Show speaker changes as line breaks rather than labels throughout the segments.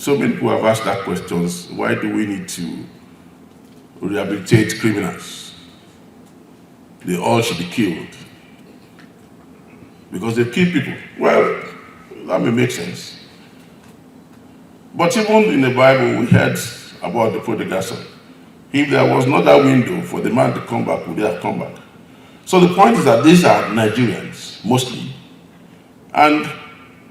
So many people have asked that question, why do we need to rehabilitate criminals? They all should be killed because they kill people. Well, that may make sense. But even in the Bible, we heard about the prodigal son. If there was not that window for the man to come back, would he have come back? So the point is that these are Nigerians, mostly. And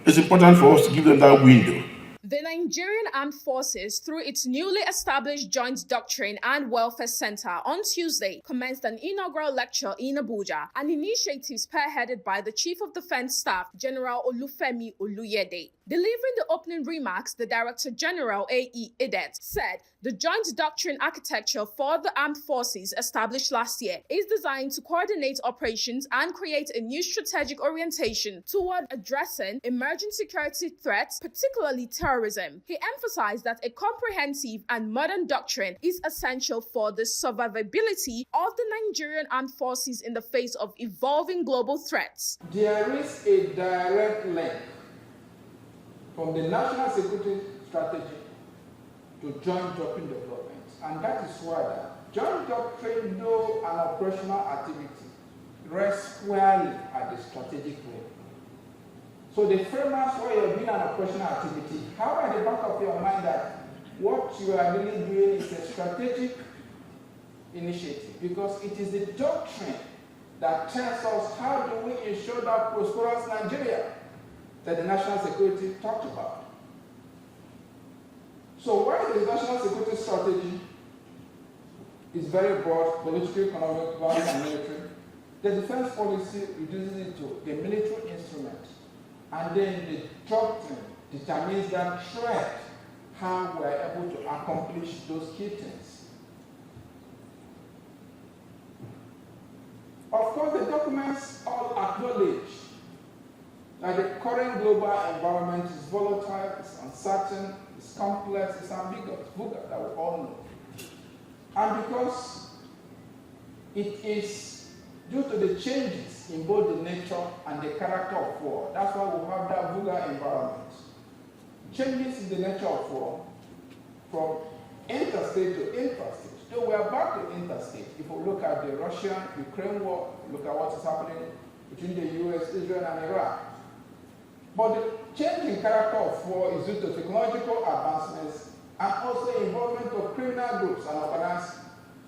it's important for us to give them that window.
The Nigerian Armed Forces, through its newly established Joint Doctrine and Welfare Center on Tuesday, commenced an inaugural lecture in Abuja, an initiative spearheaded by the Chief of Defense Staff, General Olufemi Oluyede. Delivering the opening remarks, the Director General A.E. Edet said the Joint Doctrine architecture for the armed forces established last year is designed to coordinate operations and create a new strategic orientation toward addressing emerging security threats, particularly terrorism. He emphasized that a comprehensive and modern doctrine is essential for the survivability of the Nigerian Armed Forces in the face of evolving global threats.
There is a direct link from the national security strategy to joint doctrine development. And that is why that joint doctrine, though an operational activity, rests squarely at the strategic level. So the framers, where you're doing an operational activity, have at the back of your mind that what you are really doing is a strategic initiative, because it is the doctrine that tells us how do we ensure that prosperous Nigeria that the national security talked about. So while the national security strategy is very broad, political, economic, violence, and military, the defense policy reduces it to a military instrument. And then the doctrine determines that thread, how we are able to accomplish those key things. Of course, the documents all acknowledge that the current global environment is volatile, it's uncertain, it's complex, it's ambiguous, VUCA, that we all know. And because it is due to the changes in both the nature and the character of war, that's why we have that VUCA environment. Changes in the nature of war, from interstate to intrastate. So we are back to interstate. If we look at the Russian-Ukraine war, look at what is happening between the US, Israel, and Iraq. But the change in character of war is due to technological advancements and also involvement of criminal groups and organized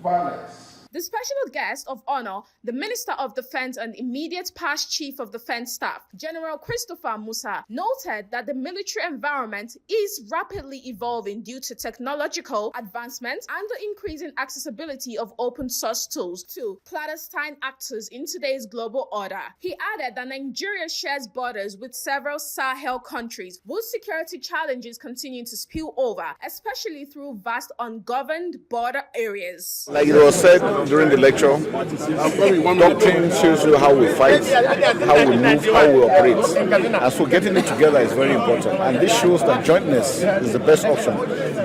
violence.
The special guest of honor, the Minister of Defense and immediate past Chief of Defense Staff, General Christopher Musa, noted that the military environment is rapidly evolving due to technological advancements and the increasing accessibility of open source tools to clandestine actors in today's global order. He added that Nigeria shares borders with several Sahel countries, whose security challenges continue to spill over, especially through vast ungoverned border areas.
Like it was said during the lecture, doctrine shows you how we fight, how we move, how we operate. And so getting it together is very important. And this shows that jointness is the best option.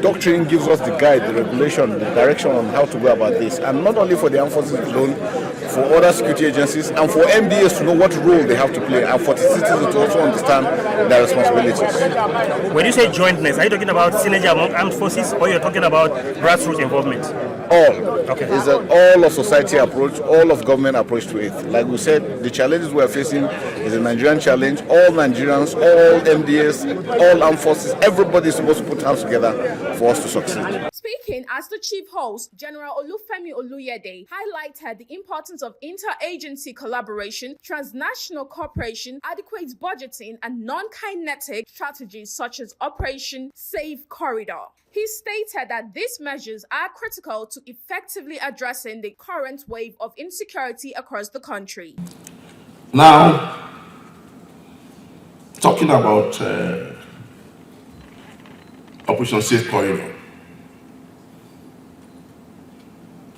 Doctrine gives us the guide, the regulation, the direction on how to go about this. And not only for the armed forces alone, for other security agencies, and for MDAs to know what role they have to play, and for the citizens to also understand their responsibilities.
When you say jointness, are you talking about synergy among armed forces, or you're talking about grassroots involvement?
All.
Okay.
Is an all of society approach, all of government approach to it. Like we said, the challenges we are facing is a Nigerian challenge. All Nigerians, all MDAs, all armed forces, everybody is supposed to put hands together for us to succeed.
Speaking as the chief host, General Olufemi Oluyede highlighted the importance of interagency collaboration, transnational cooperation, adequate budgeting, and non-kinetic strategies such as Operation Safe Corridor. He stated that these measures are critical to effectively addressing the current wave of insecurity across the country.
Now, talking about Operation Safe Corridor.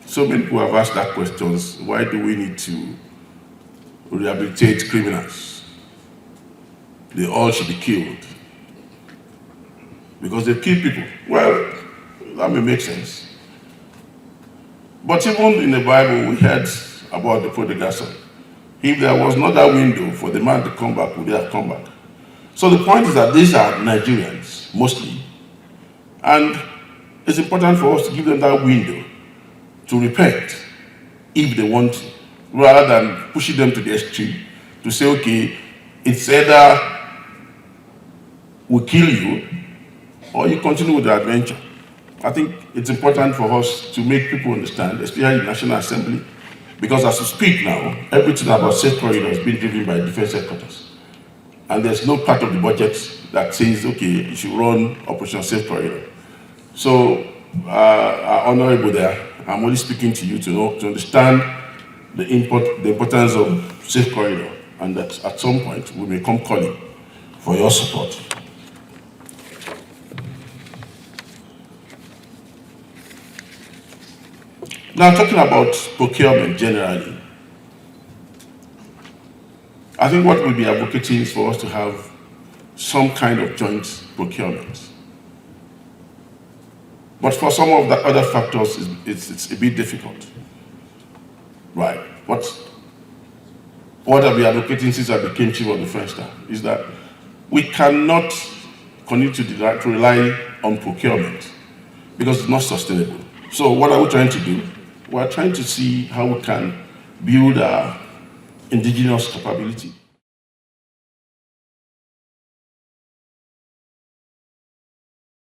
So many people have asked that question, why do we need to rehabilitate criminals? They all should be killed because they kill people. Well, that may make sense. But even in the Bible, we heard about the prodigal son. If there was not that window for the man to come back, would he have come back? So the point is that these are Nigerians, mostly. And it's important for us to give them that window to repent if they want to, rather than pushing them to the extreme to say, okay, it's either we kill you or you continue with the adventure. I think it's important for us to make people understand, especially the National Assembly, because as we speak now, everything about safe corridor is being driven by defense headquarters. And there's no part of the budget that says, okay, you should run Operation Safe Corridor. So, our honorable there, I'm only speaking to you to understand the importance of Safe Corridor, and that at some point we may come calling for your support. Now, talking about procurement generally, I think what we'll be advocating is for us to have some kind of joint procurement. But for some of the other factors, it's a bit difficult. Right. What I've been advocating since I became Chief of Defense Staff is that we cannot continue to rely on procurement because it's not sustainable. So what are we trying to do? We're trying to see how we can build our indigenous capability.